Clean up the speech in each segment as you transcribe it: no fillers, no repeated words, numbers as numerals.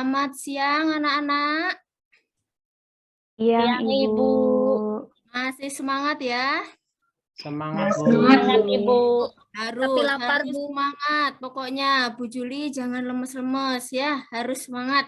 Selamat siang anak-anak. Siang, Ibu. Masih semangat ya? Semangat, Bu. Semangat, Ibu. Harus semangat. Pokoknya Bu Juli jangan lemes-lemes ya, harus semangat.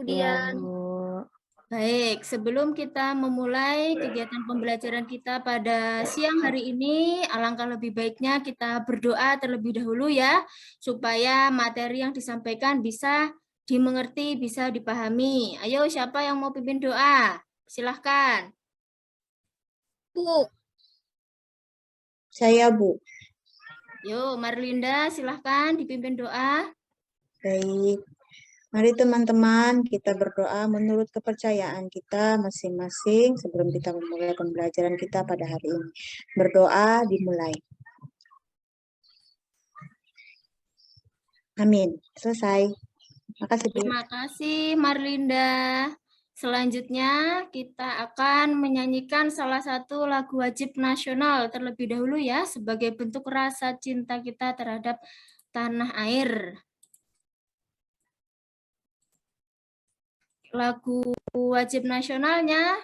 Iya, Bu. Baik, sebelum kita memulai kegiatan pembelajaran kita pada siang hari ini, alangkah lebih baiknya kita berdoa terlebih dahulu ya, supaya materi yang disampaikan bisa dimengerti, bisa dipahami. Ayo, siapa yang mau pimpin doa? Silahkan. Bu. Saya, Bu. Yo, Marlinda, silahkan dipimpin doa. Baik. Mari teman-teman kita berdoa menurut kepercayaan kita masing-masing sebelum kita memulai pembelajaran kita pada hari ini. Berdoa dimulai. Amin. Selesai. Makasih, Bu. Terima kasih, Marlinda. Selanjutnya kita akan menyanyikan salah satu lagu wajib nasional terlebih dahulu ya, sebagai bentuk rasa cinta kita terhadap tanah air. Lagu wajib nasionalnya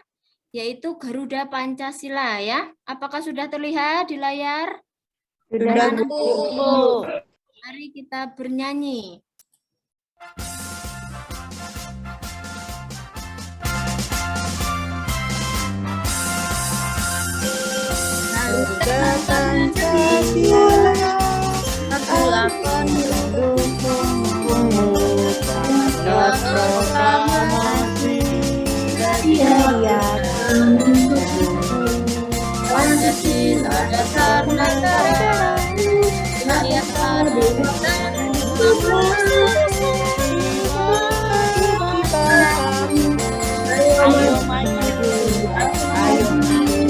yaitu Garuda Pancasila ya. Apakah sudah terlihat di layar? Sudah, Bu. Mari kita bernyanyi. Garuda Pancasila, aku akan mendukungmu pada proklamasi Rakyat Pancasila dasar negara, rakyat merdeka dan ayo maju, ayo maju.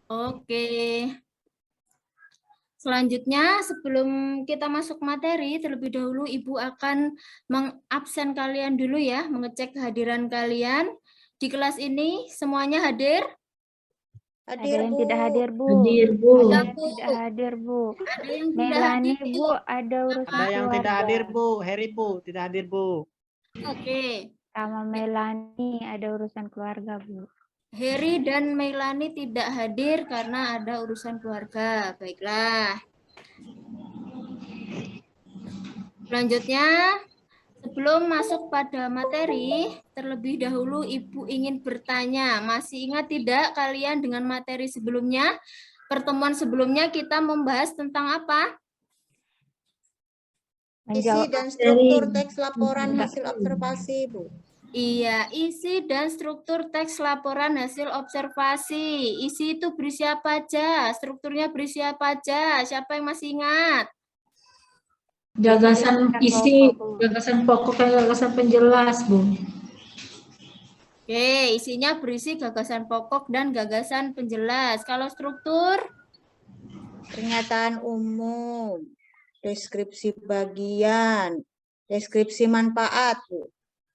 Oke. Selanjutnya, sebelum kita masuk materi, terlebih dahulu Ibu akan mengabsen kalian dulu ya, mengecek kehadiran kalian. Di kelas ini semuanya hadir? Ada yang tidak hadir, Bu. Hadir, Bu. Ada yang tidak hadir, Bu. Ada yang tidak Melani, hadir, Bu, ada urusan Ada yang tidak keluarga. hadir, Bu. Heri, Bu. Tidak hadir, Bu. Oke. Sama Melani ada urusan keluarga, Bu. Heri dan Meilani tidak hadir karena ada urusan keluarga. Baiklah. Selanjutnya, sebelum masuk pada materi, terlebih dahulu Ibu ingin bertanya. Masih ingat tidak kalian dengan materi sebelumnya? Pertemuan sebelumnya kita membahas tentang apa? Isi dan struktur teks laporan hasil observasi, Bu. Iya, isi dan struktur teks laporan hasil observasi. Isi itu berisi apa aja? Strukturnya berisi apa aja? Siapa yang masih ingat? Gagasan isi, gagasan pokok dan gagasan penjelas, Bu. Oke, isinya berisi gagasan pokok dan gagasan penjelas. Kalau struktur? Pernyataan umum, deskripsi bagian, deskripsi manfaat, Bu.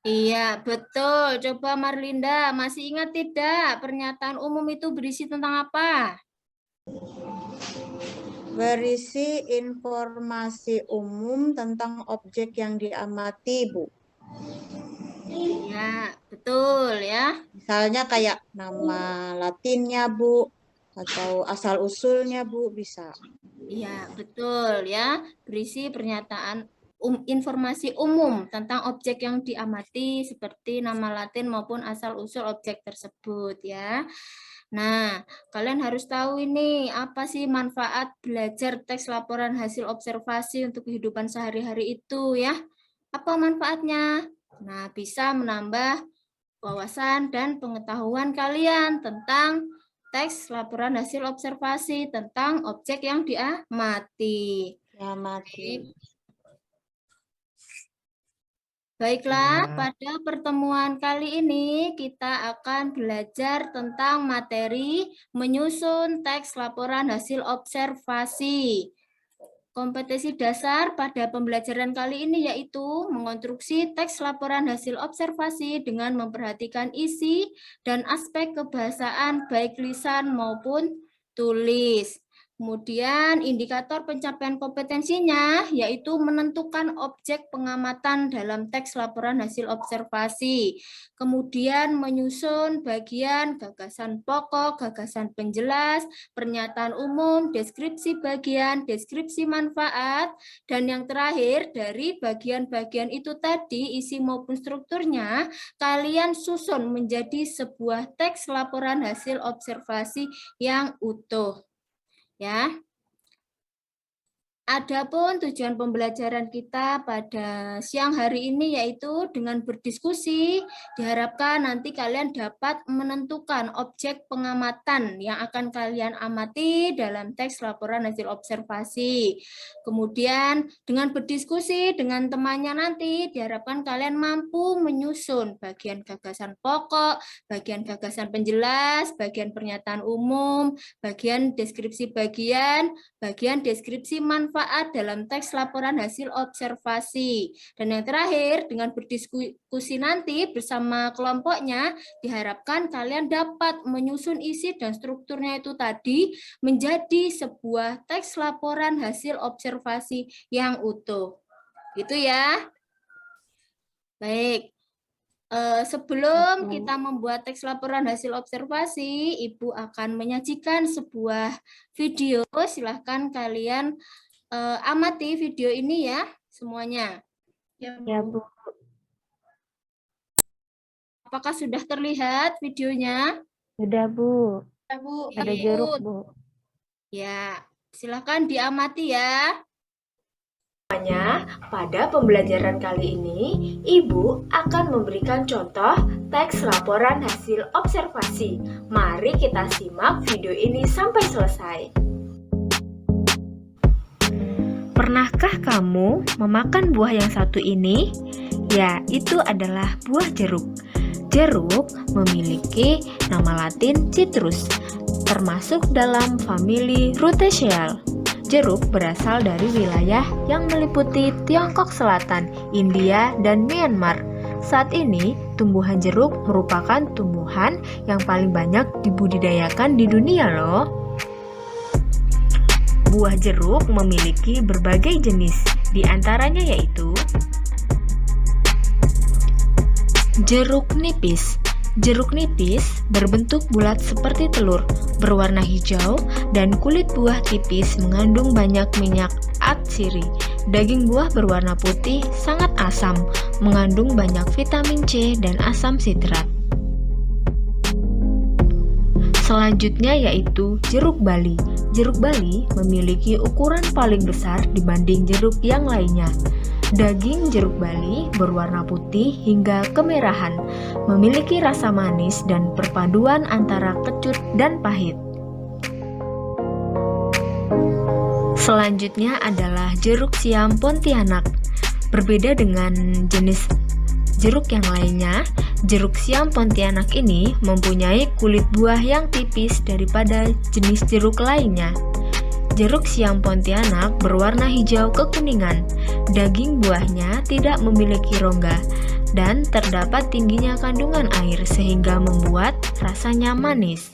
Iya, betul. Coba Marlinda, masih ingat tidak? Pernyataan umum itu berisi tentang apa? Berisi informasi umum tentang objek yang diamati, Bu. Iya, betul ya. Misalnya kayak nama latinnya, Bu, atau asal-usulnya, Bu, bisa. Iya, betul ya. Berisi pernyataan informasi umum tentang objek yang diamati seperti nama Latin maupun asal-usul objek tersebut ya. Nah, kalian harus tahu ini apa sih manfaat belajar teks laporan hasil observasi untuk kehidupan sehari-hari itu ya. Apa manfaatnya? Nah, bisa menambah wawasan dan pengetahuan kalian tentang teks laporan hasil observasi tentang objek yang diamati. Baiklah, pada pertemuan kali ini kita akan belajar tentang materi menyusun teks laporan hasil observasi. Kompetensi dasar pada pembelajaran kali ini yaitu mengonstruksi teks laporan hasil observasi dengan memperhatikan isi dan aspek kebahasaan baik lisan maupun tulis. Kemudian indikator pencapaian kompetensinya yaitu menentukan objek pengamatan dalam teks laporan hasil observasi. Kemudian menyusun bagian gagasan pokok, gagasan penjelas, pernyataan umum, deskripsi bagian, deskripsi manfaat, dan yang terakhir dari bagian-bagian itu tadi isi maupun strukturnya kalian susun menjadi sebuah teks laporan hasil observasi yang utuh. Ya. Adapun tujuan pembelajaran kita pada siang hari ini yaitu dengan berdiskusi, diharapkan nanti kalian dapat menentukan objek pengamatan yang akan kalian amati dalam teks laporan hasil observasi. Kemudian dengan berdiskusi dengan temannya nanti diharapkan kalian mampu menyusun bagian gagasan pokok, bagian gagasan penjelas, bagian pernyataan umum, bagian deskripsi bagian deskripsi manfaat dalam teks laporan hasil observasi. Dan yang terakhir, dengan berdiskusi nanti bersama kelompoknya, diharapkan kalian dapat menyusun isi dan strukturnya itu tadi menjadi sebuah teks laporan hasil observasi yang utuh. Gitu ya. Baik. Sebelum kita membuat teks laporan hasil observasi, Ibu akan menyajikan sebuah video. Silahkan kalian amati video ini ya, semuanya. Ya, Bu. Apakah sudah terlihat videonya? Sudah, Bu. Bu. Ada jeruk, Bu. Ya, silahkan diamati ya. Pada pembelajaran kali ini, Ibu akan memberikan contoh teks laporan hasil observasi. Mari kita simak video ini sampai selesai. Pernahkah kamu memakan buah yang satu ini? Ya, itu adalah buah jeruk. Jeruk memiliki nama latin citrus, termasuk dalam famili Rutaceae. Jeruk berasal dari wilayah yang meliputi Tiongkok Selatan, India, dan Myanmar. Saat ini, tumbuhan jeruk merupakan tumbuhan yang paling banyak dibudidayakan di dunia loh. Buah jeruk memiliki berbagai jenis, di antaranya yaitu jeruk nipis. Jeruk nipis berbentuk bulat seperti telur, berwarna hijau, dan kulit buah tipis mengandung banyak minyak atsiri. Daging buah berwarna putih, sangat asam, mengandung banyak vitamin C dan asam sitrat. Selanjutnya yaitu jeruk bali. Jeruk bali memiliki ukuran paling besar dibanding jeruk yang lainnya. Daging jeruk bali berwarna putih hingga kemerahan, memiliki rasa manis dan perpaduan antara kecut dan pahit. Selanjutnya adalah jeruk siam Pontianak. Berbeda dengan jenis jeruk yang lainnya, jeruk siam Pontianak ini mempunyai kulit buah yang tipis daripada jenis jeruk lainnya. Jeruk siam Pontianak berwarna hijau kekuningan. Daging buahnya tidak memiliki rongga dan terdapat tingginya kandungan air sehingga membuat rasanya manis.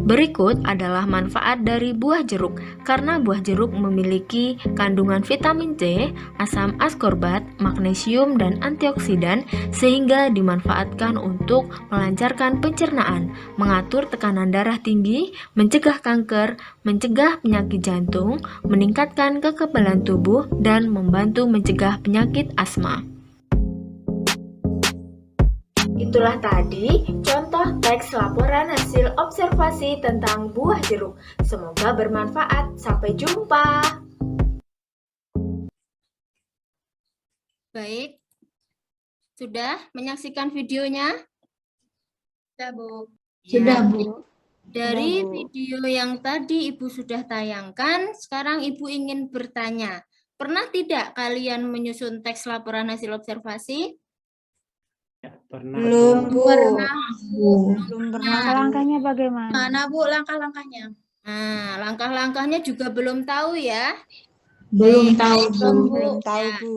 Berikut adalah manfaat dari buah jeruk. Karena buah jeruk memiliki kandungan vitamin C, asam askorbat, magnesium, dan antioksidan sehingga dimanfaatkan untuk melancarkan pencernaan, mengatur tekanan darah tinggi, mencegah kanker, mencegah penyakit jantung, meningkatkan kekebalan tubuh, dan membantu mencegah penyakit asma. Itulah tadi contoh teks laporan hasil observasi tentang buah jeruk. Semoga bermanfaat. Sampai jumpa. Baik. Sudah menyaksikan videonya? Sudah, Bu. Sudah, Bu. Dari Sudah, Bu. video yang tadi Ibu sudah tayangkan, sekarang Ibu ingin bertanya. Pernah tidak kalian menyusun teks laporan hasil observasi? Ya, pernah. Belum, Bu. Bu. Belum pernah. Langkah-langkahnya bagaimana? Mana Bu langkah-langkahnya? Nah, langkah-langkahnya juga belum tahu ya. Belum tahu, Bu. Belum tahu, Ya. Bu.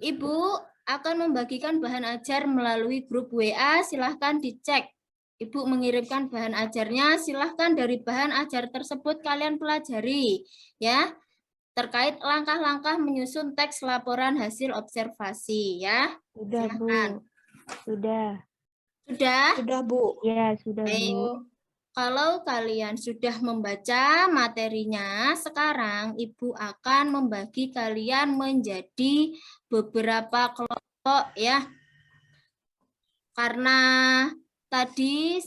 Ibu akan membagikan bahan ajar melalui grup WA, silahkan dicek Ibu mengirimkan bahan ajarnya, silahkan dari bahan ajar tersebut kalian pelajari ya. Terkait langkah-langkah menyusun teks laporan hasil observasi ya. Sudah, Bu. Silakan. Sudah. Sudah? Sudah, Bu. Ya, sudah, Baik. Bu. Kalau kalian sudah membaca materinya, sekarang Ibu akan membagi kalian menjadi beberapa kelompok ya. Karena tadi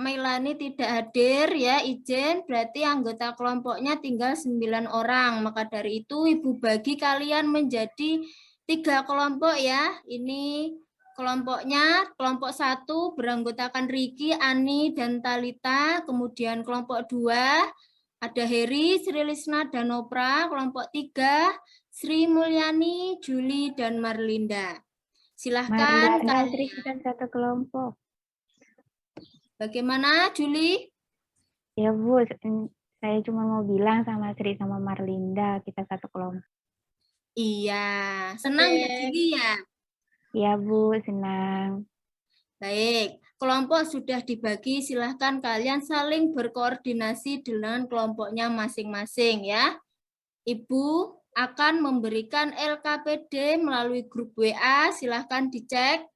Melani tidak hadir ya, izin, berarti anggota kelompoknya tinggal 9 orang. Maka dari itu Ibu bagi kalian menjadi 3 kelompok ya. Ini kelompoknya, kelompok 1 beranggotakan Riki, Ani, dan Talita. Kemudian kelompok 2 ada Heri, Sri Lisna, dan Nopra. Kelompok 3 Sri Mulyani, Juli, dan Marlinda. Silahkan Marlinda, kalian. Sri, kita satu kelompok. Bagaimana, Juli? Ya, Bu. Saya cuma mau bilang sama Sri sama Marlinda, kita satu kelompok. Iya, senang ya Juli ya? Ya, Bu, senang. Baik, kelompok sudah dibagi, silahkan kalian saling berkoordinasi dengan kelompoknya masing-masing ya. Ibu akan memberikan LKPD melalui grup WA, silahkan dicek.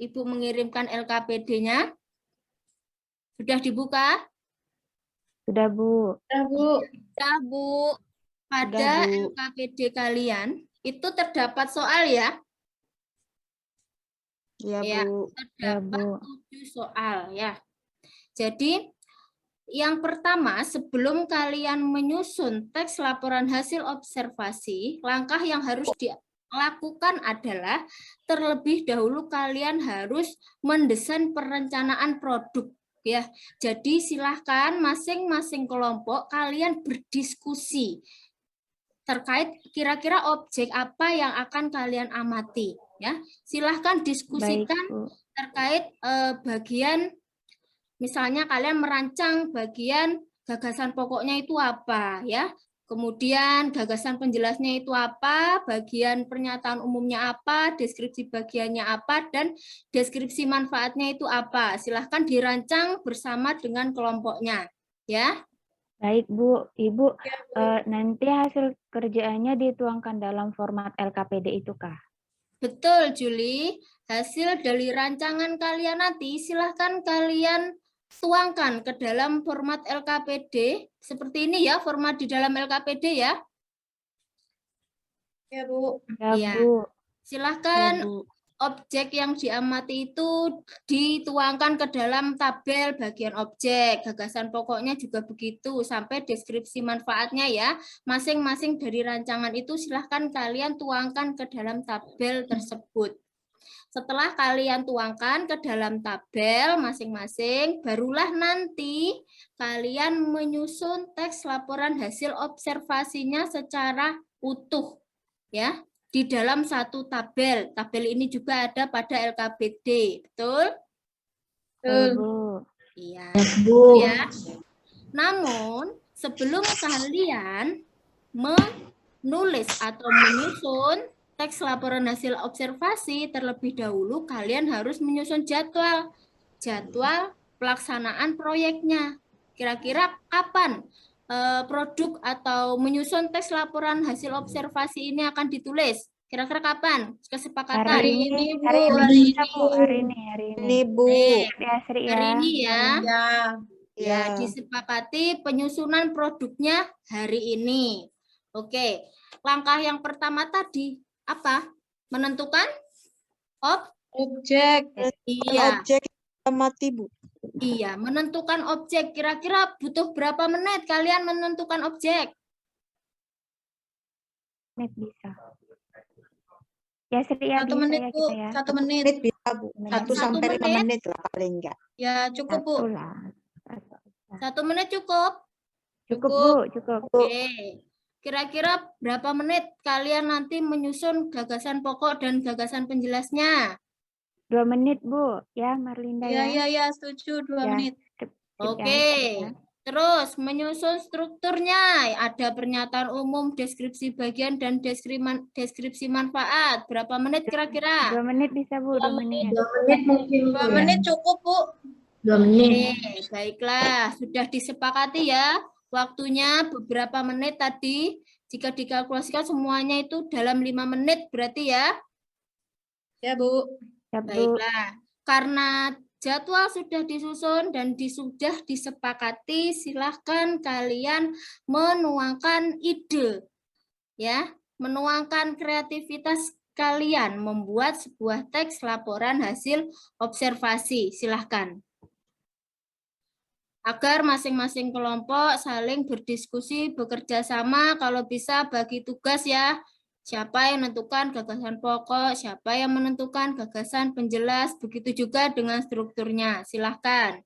Ibu mengirimkan LKPD-nya. Sudah dibuka? Sudah, Bu. Sudah, Bu. Pada Sudah, Bu. LKPD kalian, itu terdapat soal ya? Ya, Ya. Bu. Ya, Terdapat Bu. 7 soal ya. Jadi yang pertama, sebelum kalian menyusun teks laporan hasil observasi, langkah yang harus dilakukan adalah terlebih dahulu kalian harus mendesain perencanaan produk ya. Jadi silahkan masing-masing kelompok kalian berdiskusi terkait kira-kira objek apa yang akan kalian amati ya. Silahkan Baik, diskusikan Bu. terkait bagian, misalnya kalian merancang bagian gagasan pokoknya itu apa ya. Kemudian gagasan penjelasnya itu apa, bagian pernyataan umumnya apa, deskripsi bagiannya apa, dan deskripsi manfaatnya itu apa. Silahkan dirancang bersama dengan kelompoknya ya. Baik, Bu. Ibu, nanti hasil kerjaannya dituangkan dalam format LKPD itu kah? Betul, Juli. Hasil dari rancangan kalian nanti silahkan kalian tuangkan ke dalam format LKPD. Seperti ini ya, format di dalam LKPD ya. Ya, Bu. Ya, Iya. Bu. Silahkan Ya, Bu. objek yang diamati itu dituangkan ke dalam tabel bagian objek. Gagasan pokoknya juga begitu, sampai deskripsi manfaatnya ya. Masing-masing dari rancangan itu silahkan kalian tuangkan ke dalam tabel tersebut. Setelah kalian tuangkan ke dalam tabel masing-masing, barulah nanti kalian menyusun teks laporan hasil observasinya secara utuh ya. Di dalam satu tabel. Tabel ini juga ada pada LKPD, betul? Betul, Bu. Iya. Bu. Ya. Namun, sebelum kalian menulis atau menyusun teks laporan hasil observasi, terlebih dahulu kalian harus menyusun jadwal pelaksanaan proyeknya. Kira-kira kapan produk atau menyusun teks laporan hasil observasi ini akan ditulis? Kira-kira kapan? Kesepakatan. Hari ini, Bu. Hari ini. Hari ini. Ini, Bu. Ya, Sri ya. Hari ini ya. Ya. Ya, disepakati penyusunan produknya hari ini. Oke. Langkah yang pertama tadi apa? Menentukan Objek. Iya. Objek amati, Bu. Iya, menentukan objek. Kira-kira butuh berapa menit kalian menentukan objek? Menit bisa. Ya, Sri ya, 1 bisa menit, ya Bu. kita ya. 1 menit. Menit bisa, Bu. 1 Satu sampai 5 menit. menit lah paling enggak. Ya, cukup, Bu. Satu lah. 1 menit cukup? Cukup, Bu. Cukup. Oke. Kira-kira berapa menit kalian nanti menyusun gagasan pokok dan gagasan penjelasnya? 2 menit, Bu. Ya, Marlinda Ya, ya. ya, setuju. 2 Ya. menit. Sip Oke. ya. Terus menyusun strukturnya. Ada pernyataan umum, deskripsi bagian, dan deskripsi manfaat. Berapa menit 2 kira-kira? menit bisa, Bu. 2 menit. 2 menit mungkin. 2 menit cukup, Bu. 2 menit. Oke, baiklah. Sudah disepakati ya. Waktunya beberapa menit tadi. Jika dikalkulasikan semuanya itu dalam 5 menit berarti ya. Ya, Bu. Ya, Bu. Baiklah. Karena jadwal sudah disusun dan sudah disepakati, silahkan kalian menuangkan ide. Ya, menuangkan kreativitas kalian membuat sebuah teks laporan hasil observasi. Silahkan. Agar masing-masing kelompok saling berdiskusi, bekerja sama, kalau bisa bagi tugas ya. Siapa yang menentukan gagasan pokok, siapa yang menentukan gagasan penjelas, begitu juga dengan strukturnya. Silahkan.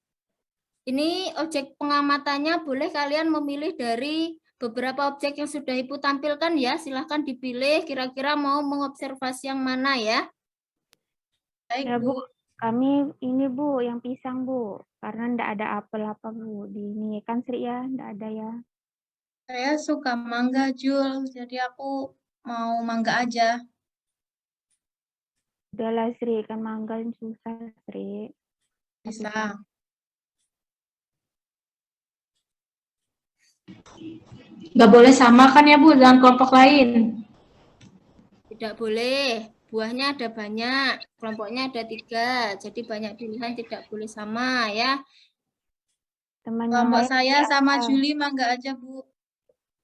Ini objek pengamatannya boleh kalian memilih dari beberapa objek yang sudah Ibu tampilkan ya. Silahkan dipilih kira-kira mau mengobservasi yang mana ya. Baik, Ya, Bu. Bu. Kami ini, Bu, yang pisang, Bu. Karena ndak ada apel apa, Bu. Di ini kan Sri ya, ndak ada ya. Saya suka mangga, Jul. Jadi aku mau mangga aja. Udahlah, Sri. Kan mangga susah, Sri. Bisa. Nggak boleh sama kan ya, Bu, dengan kelompok lain? Tidak boleh. Buahnya ada banyak, kelompoknya ada 3. Jadi banyak pilihan tidak boleh sama ya. Teman yang Kelompok lain saya Sri sama apa? Juli mangga aja, Bu.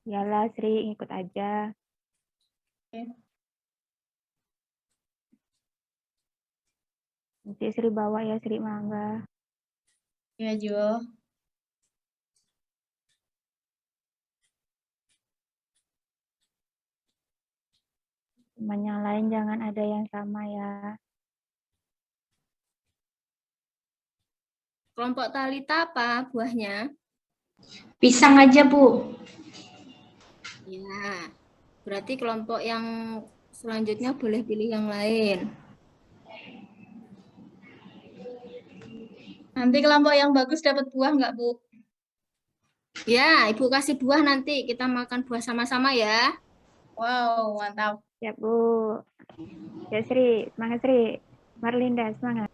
Yalah, Sri. Ikut aja. Oke. Nanti Sri bawa ya, Sri mangga. Ya, Jul. Teman yang lain jangan ada yang sama ya. Kelompok Talita apa buahnya? Pisang aja, Bu. Ya, berarti kelompok yang selanjutnya boleh pilih yang lain. Nanti kelompok yang bagus dapat buah nggak, Bu? Ya, Ibu kasih buah nanti kita makan buah sama-sama ya. Wow, mantap. Ya, Bu. Ya, Sri. Semangat, Sri. Marlinda, semangat.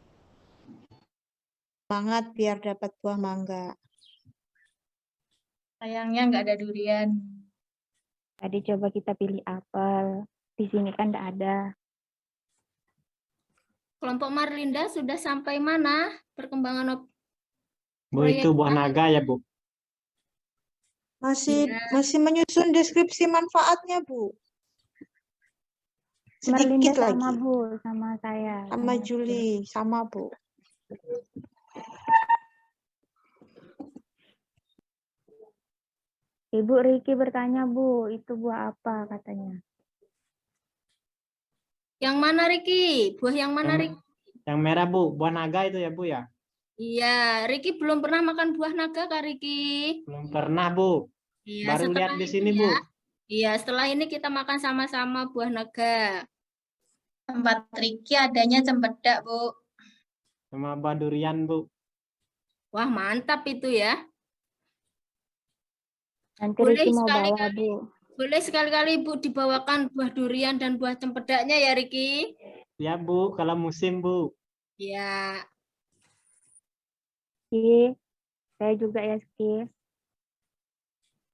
Semangat biar dapat buah mangga. Sayangnya nggak ada durian. Tadi coba kita pilih apel. Di sini kan nggak ada. Kelompok Marlinda sudah sampai mana perkembangan Bu, itu buah naga ya, Bu. Masih Iya. masih menyusun deskripsi manfaatnya, Bu. Marlinda Sedikit sama, lagi. Bu. Sama saya. Sama Juli, sama, Bu. Ibu Riki bertanya, Bu. Itu buah apa katanya? Yang mana Riki? Buah yang mana Yang, Riki? yang merah, Bu. Buah naga itu ya, Bu ya? Iya, Riki belum pernah makan buah naga Kak Riki. Belum pernah, Bu. Iya, Baru setelah lihat di ini sini, ya. Bu. Iya, setelah ini kita makan sama-sama buah naga. Tempat Riki adanya cempedak, Bu. Sama buah durian, Bu. Wah, mantap itu ya. Nanti Boleh Riki mau bawa, sekali-kali. Bu. Boleh sekali-kali Bu dibawakan buah durian dan buah cempedaknya ya Riki. Ya, Bu. Kalau musim, Bu. Ya, Ki. Saya juga ya, Ki.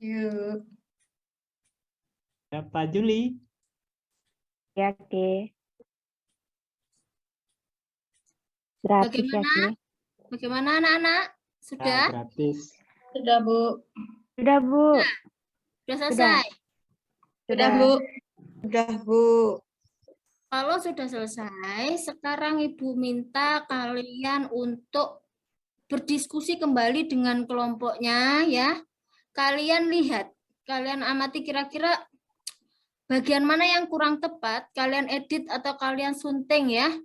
Yuk. Ya, Pak Juli. Ya, Ki. Gratis ya, bagaimana? Ki. Bagaimana anak-anak? Ya, Sudah? gratis. Sudah, Bu. Sudah, Bu. Sudah selesai? Sudah, Bu. Udah, Bu. Kalau sudah selesai, sekarang Ibu minta kalian untuk berdiskusi kembali dengan kelompoknya ya. Kalian lihat, kalian amati kira-kira bagian mana yang kurang tepat, kalian edit atau kalian sunting ya.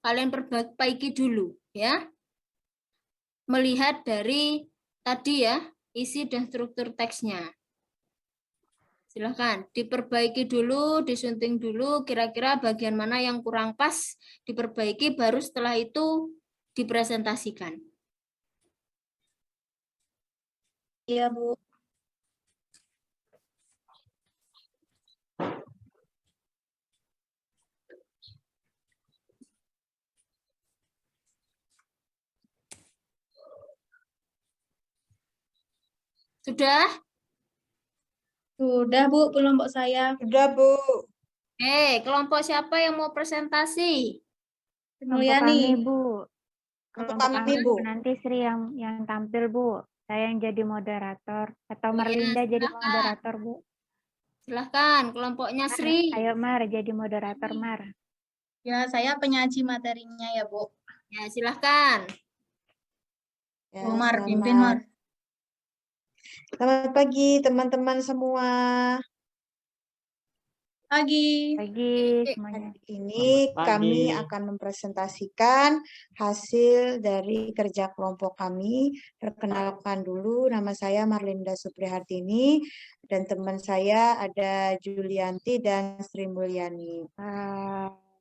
Kalian perbaiki dulu ya. Melihat dari tadi ya, isi dan struktur teksnya. Silahkan diperbaiki dulu, disunting dulu, kira-kira bagian mana yang kurang pas, diperbaiki, baru setelah itu dipresentasikan. Iya, Bu. Sudah? Sudah, Bu, kelompok saya. Sudah, Bu. Kelompok siapa yang mau presentasi? Kelompok kami, Mulyani. Bu. Untuk Kelompok kami, Bu. nanti Sri yang tampil, Bu. Saya yang jadi moderator. Atau Iya, Marlinda jadi silakan. moderator, Bu. Silahkan, kelompoknya Sri. Ayo, Mar, jadi moderator, Mar. Ya, saya penyaji materinya ya, Bu. Ya, silahkan. Ya, Bu Mar, pimpin, Mar. Selamat pagi, teman-teman semua. Pagi. Pagi semuanya. Hari ini Selamat kami pagi. akan mempresentasikan hasil dari kerja kelompok kami. Perkenalkan dulu, nama saya Marlinda Suprihartini dan teman saya ada Julianti dan Sri Mulyani.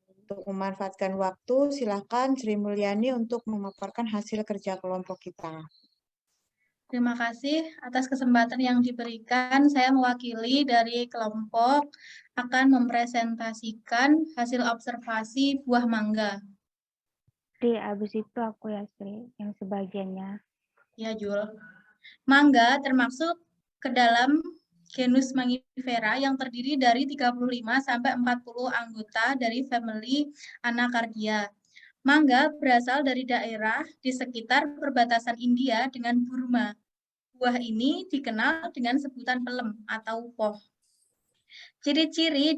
Untuk memanfaatkan waktu, silakan Sri Mulyani untuk memaparkan hasil kerja kelompok kita. Terima kasih atas kesempatan yang diberikan. Saya mewakili dari kelompok akan mempresentasikan hasil observasi buah mangga. Sri, abis itu aku ya, Sri, yang sebagiannya. Ya, Jul. Mangga termasuk ke dalam genus Mangifera yang terdiri dari 35 sampai 40 anggota dari family Anacardia. Mangga berasal dari daerah di sekitar perbatasan India dengan Burma. Buah ini dikenal dengan sebutan pelem atau poh. Ciri-ciri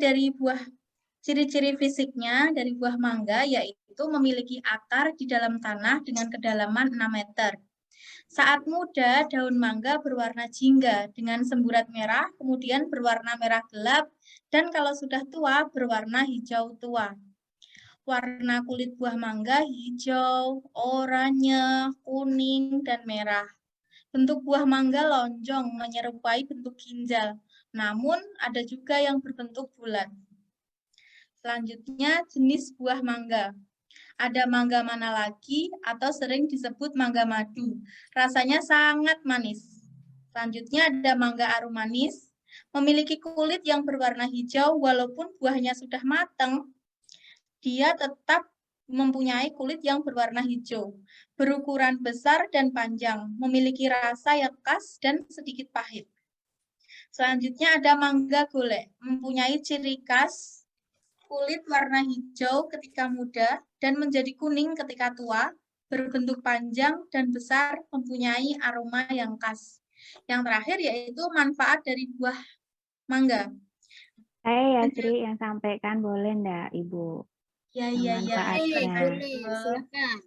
fisiknya dari buah mangga yaitu memiliki akar di dalam tanah dengan kedalaman 6 meter. Saat muda, daun mangga berwarna jingga dengan semburat merah, kemudian berwarna merah gelap, dan kalau sudah tua, berwarna hijau tua. Warna kulit buah mangga hijau, oranye, kuning, dan merah. Bentuk buah mangga lonjong menyerupai bentuk ginjal, namun ada juga yang berbentuk bulat. Selanjutnya, jenis buah mangga. Ada mangga mana lagi atau sering disebut mangga madu. Rasanya sangat manis. Selanjutnya ada mangga arum manis. Memiliki kulit yang berwarna hijau walaupun buahnya sudah matang. Dia tetap mempunyai kulit yang berwarna hijau, berukuran besar dan panjang, memiliki rasa yang khas dan sedikit pahit. Selanjutnya ada mangga golek, mempunyai ciri khas kulit warna hijau ketika muda dan menjadi kuning ketika tua, berbentuk panjang dan besar, mempunyai aroma yang khas. Yang terakhir yaitu manfaat dari buah mangga. Saya ya, Sri, yang sampaikan, boleh enggak, Ibu? Ya. Manfaatnya. Silahkan.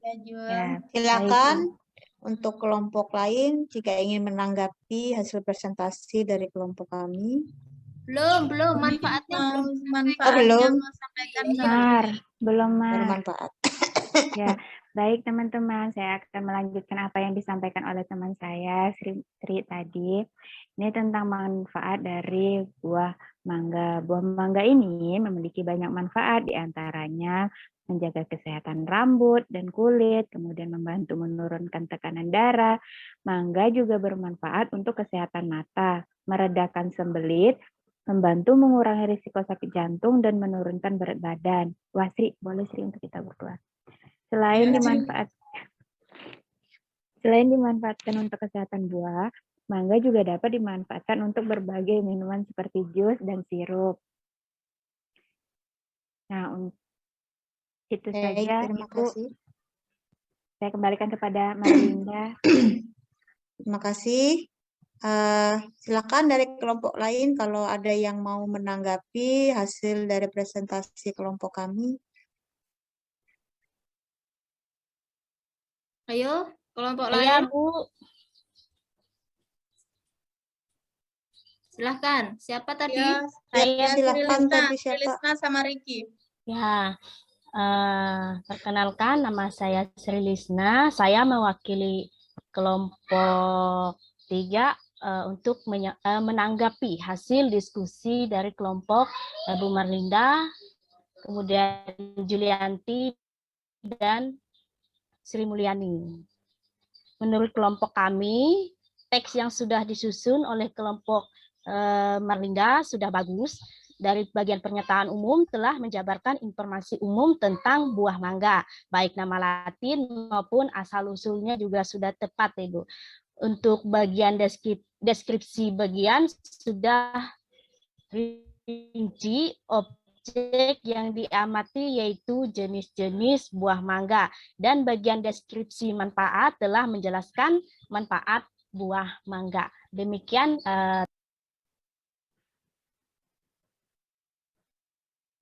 Ya, Jul. Ya, Silakan untuk kelompok lain jika ingin menanggapi hasil presentasi dari kelompok kami. Belum, manfaatnya belum. Manfaatnya belum. mau sampaikan. Mar, belum, Mar. Bermanfaat. Ya, baik teman-teman, saya akan melanjutkan apa yang disampaikan oleh teman saya, Sri tadi. Ini tentang manfaat dari buah mangga. Buah mangga ini memiliki banyak manfaat, diantaranya menjaga kesehatan rambut dan kulit, kemudian membantu menurunkan tekanan darah. Mangga juga bermanfaat untuk kesehatan mata, meredakan sembelit, membantu mengurangi risiko sakit jantung, dan menurunkan berat badan. Wah, Sri, boleh Sri untuk kita berdoa. Selain dimanfaatkan untuk kesehatan buah, mangga juga dapat dimanfaatkan untuk berbagai minuman seperti jus dan sirup. Nah, itu saja, Terima Ibu. kasih. Saya kembalikan kepada Marlinda. Terima kasih. Silakan dari kelompok lain kalau ada yang mau menanggapi hasil dari presentasi kelompok kami. Ayo, kelompok Iya, lain. Bu. Silahkan. Siapa tadi? Ya, Saya Silakan tadi siapa? Rilisna sama Riki. ya perkenalkan, nama saya Sri Lisna. Saya mewakili kelompok 3 untuk menanggapi hasil diskusi dari kelompok Bu Marlinda, kemudian Julianti dan Sri Mulyani. Menurut kelompok kami, teks yang sudah disusun oleh kelompok Marlinda sudah bagus. Dari bagian pernyataan umum telah menjabarkan informasi umum tentang buah mangga, baik nama Latin maupun asal-usulnya juga sudah tepat, Ibu. Untuk bagian deskripsi bagian sudah rinci objek yang diamati yaitu jenis-jenis buah mangga. Dan bagian deskripsi manfaat telah menjelaskan manfaat buah mangga. Demikian.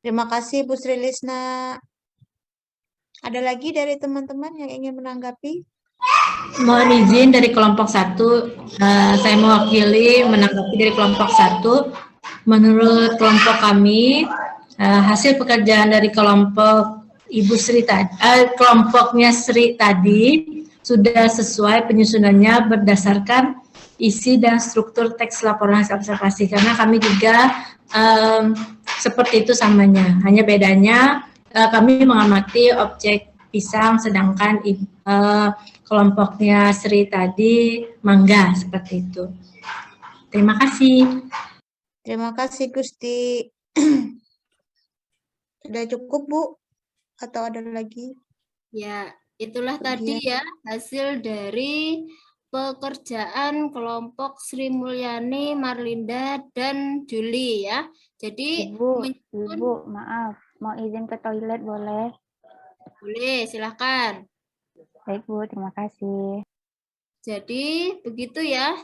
Terima kasih Bu Sri Lisna. Ada lagi dari teman-teman yang ingin menanggapi? Mohon izin dari kelompok 1, saya mewakili menanggapi dari kelompok 1. Menurut kelompok kami, hasil pekerjaan dari kelompok Ibu Sri tadi, kelompoknya Sri tadi sudah sesuai penyusunannya berdasarkan isi dan struktur teks laporan hasil observasi, karena kami juga seperti itu samanya. Hanya bedanya kami mengamati objek pisang, sedangkan kelompoknya Sri tadi mangga, seperti itu. Terima kasih. Terima kasih Gusti. Sudah cukup Bu? Atau ada lagi? Ya, itulah tadi ya hasil dari pekerjaan kelompok Sri Mulyani, Marlinda, dan Juli ya. Jadi Ibu, maaf, mau izin ke toilet boleh? Boleh, silahkan. Baik Bu, terima kasih. Jadi begitu ya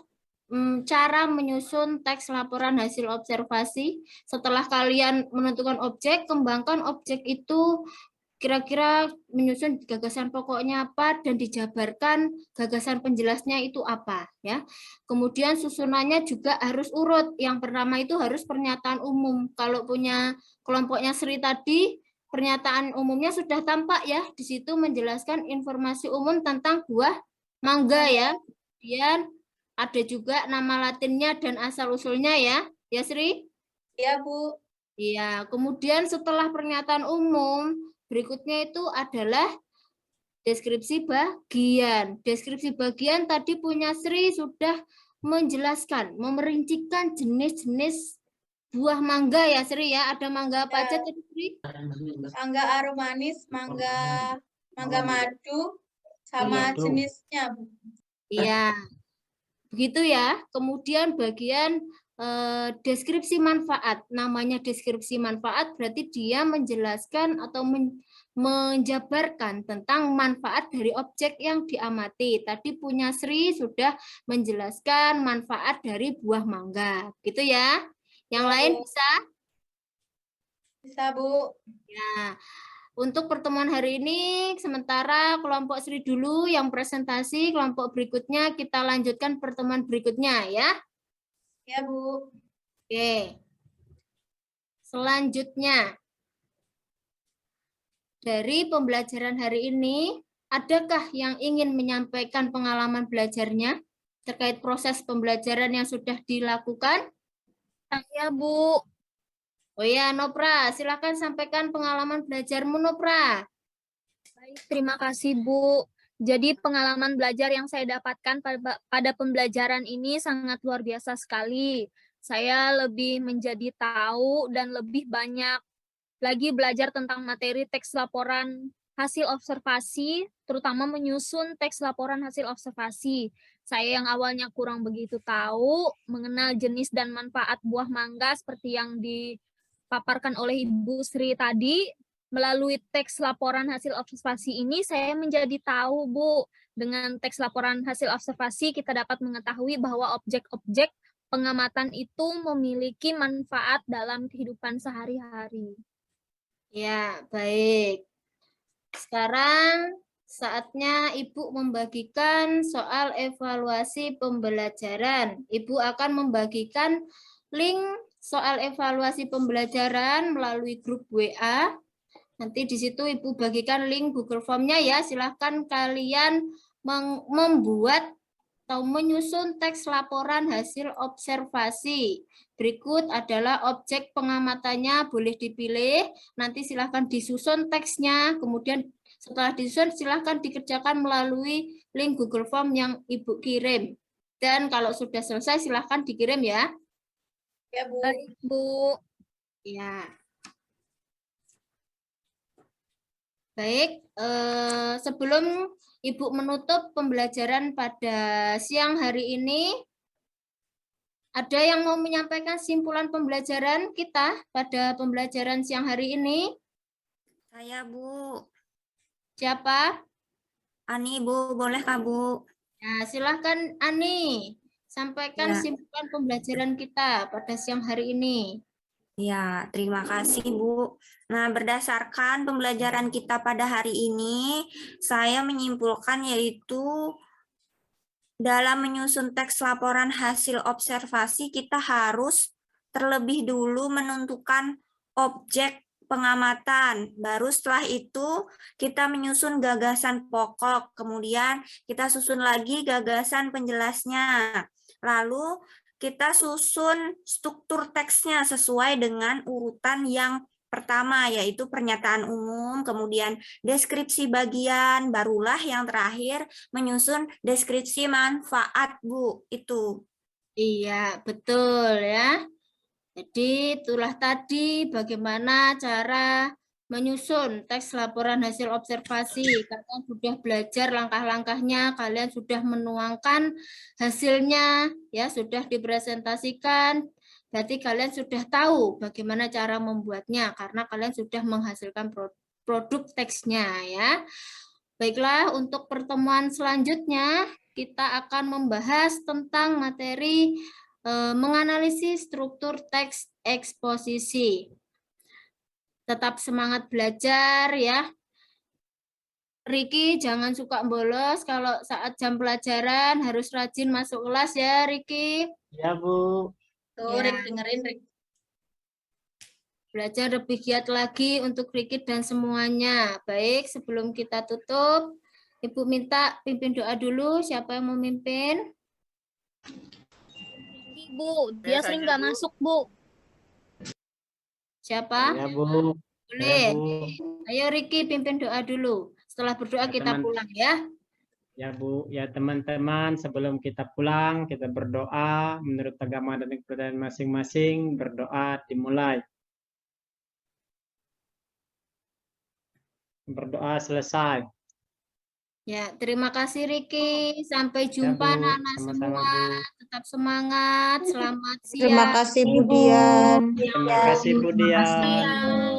cara menyusun teks laporan hasil observasi. Setelah kalian menentukan objek, kembangkan objek itu kira-kira menyusun gagasan pokoknya apa dan dijabarkan gagasan penjelasnya itu apa ya. Kemudian susunannya juga harus urut. Yang pertama itu harus pernyataan umum. Kalau punya kelompoknya Sri tadi, pernyataan umumnya sudah tampak ya. Di situ menjelaskan informasi umum tentang buah mangga ya. Kemudian ada juga nama latinnya dan asal-usulnya ya. Ya Sri? Iya Bu. Iya, kemudian setelah pernyataan umum, berikutnya itu adalah deskripsi bagian. Deskripsi bagian tadi punya Sri sudah menjelaskan, memerincikan jenis-jenis buah mangga ya Sri ya. Ada mangga apa aja tadi Sri? Mangga aromanis, mangga madu, sama jenisnya Bu. Iya, begitu ya. Kemudian bagian deskripsi manfaat. Namanya deskripsi manfaat berarti dia menjelaskan atau menjabarkan tentang manfaat dari objek yang diamati. Tadi punya Sri sudah menjelaskan manfaat dari buah mangga. Gitu ya. Yang lain bisa? Bisa Bu. Ya. Untuk pertemuan hari ini, sementara kelompok Sri dulu yang presentasi, kelompok berikutnya kita lanjutkan pertemuan berikutnya ya. Ya Bu. Oke. Selanjutnya, dari pembelajaran hari ini, adakah yang ingin menyampaikan pengalaman belajarnya terkait proses pembelajaran yang sudah dilakukan? Ya Bu. Oh ya, Nopra, silakan sampaikan pengalaman belajarmu, Nopra. Baik, terima kasih Bu. Jadi pengalaman belajar yang saya dapatkan pada pembelajaran ini sangat luar biasa sekali. Saya lebih menjadi tahu dan lebih banyak lagi belajar tentang materi teks laporan hasil observasi, terutama menyusun teks laporan hasil observasi. Saya yang awalnya kurang begitu tahu mengenal jenis dan manfaat buah mangga seperti yang dipaparkan oleh Ibu Sri tadi. Melalui teks laporan hasil observasi ini, saya menjadi tahu, Bu, dengan teks laporan hasil observasi kita dapat mengetahui bahwa objek-objek pengamatan itu memiliki manfaat dalam kehidupan sehari-hari. Ya, baik. Sekarang saatnya Ibu membagikan soal evaluasi pembelajaran. Ibu akan membagikan link soal evaluasi pembelajaran melalui grup WA. Nanti di situ Ibu bagikan link Google Form-nya ya. Silahkan kalian membuat atau menyusun teks laporan hasil observasi. Berikut adalah objek pengamatannya, boleh dipilih. Nanti silahkan disusun teksnya. Kemudian setelah disusun silahkan dikerjakan melalui link Google Form yang Ibu kirim. Dan kalau sudah selesai silahkan dikirim ya. Ya Bu. Baik, Bu. Ya. Baik, sebelum Ibu menutup pembelajaran pada siang hari ini. Ada yang mau menyampaikan simpulan pembelajaran kita pada pembelajaran siang hari ini? Saya, Bu. Siapa? Ani, Bu. Boleh kah, Bu? Nah, silahkan Ani, sampaikan Ya. simpulan pembelajaran kita pada siang hari ini. Ya, terima kasih, Bu. Nah, berdasarkan pembelajaran kita pada hari ini, saya menyimpulkan yaitu dalam menyusun teks laporan hasil observasi, kita harus terlebih dulu menentukan objek pengamatan. Baru setelah itu kita menyusun gagasan pokok, kemudian kita susun lagi gagasan penjelasnya. Lalu kita susun struktur teksnya sesuai dengan urutan yang pertama, yaitu pernyataan umum, kemudian deskripsi bagian, barulah yang terakhir menyusun deskripsi manfaat, Bu. Itu. Iya, betul ya. Jadi itulah tadi bagaimana cara menyusun teks laporan hasil observasi. Kalian sudah belajar langkah-langkahnya, kalian sudah menuangkan hasilnya, ya sudah dipresentasikan. Berarti kalian sudah tahu bagaimana cara membuatnya karena kalian sudah menghasilkan produk teksnya ya. Baiklah, untuk pertemuan selanjutnya kita akan membahas tentang materi menganalisis struktur teks eksposisi. Tetap semangat belajar ya. Riki jangan suka bolos, kalau saat jam pelajaran harus rajin masuk kelas ya Riki. Ya, Bu. Tuh, Ya. Rik, dengerin, Rik. Belajar lebih giat lagi untuk Riki dan semuanya. Baik, sebelum kita tutup, Ibu minta pimpin doa dulu. Siapa yang mau memimpin? Bu, dia sering nggak masuk, Bu. Siapa? Ya, Bu. Boleh. Ya, Bu. Ayo Riki pimpin doa dulu. Setelah berdoa Ya, kita teman. pulang ya. Ya, Bu. Ya, teman-teman, sebelum kita pulang, kita berdoa menurut agama dan kepercayaan masing-masing. Berdoa dimulai. Berdoa selesai. Ya, terima kasih Riki. Sampai Ya, jumpa Bu. anak-anak Sama-sama, semua. Bu. Tetap semangat. Selamat Terima siang. kasih Bu Dian. Terima kasih, Bu Terima kasih Dian. ya.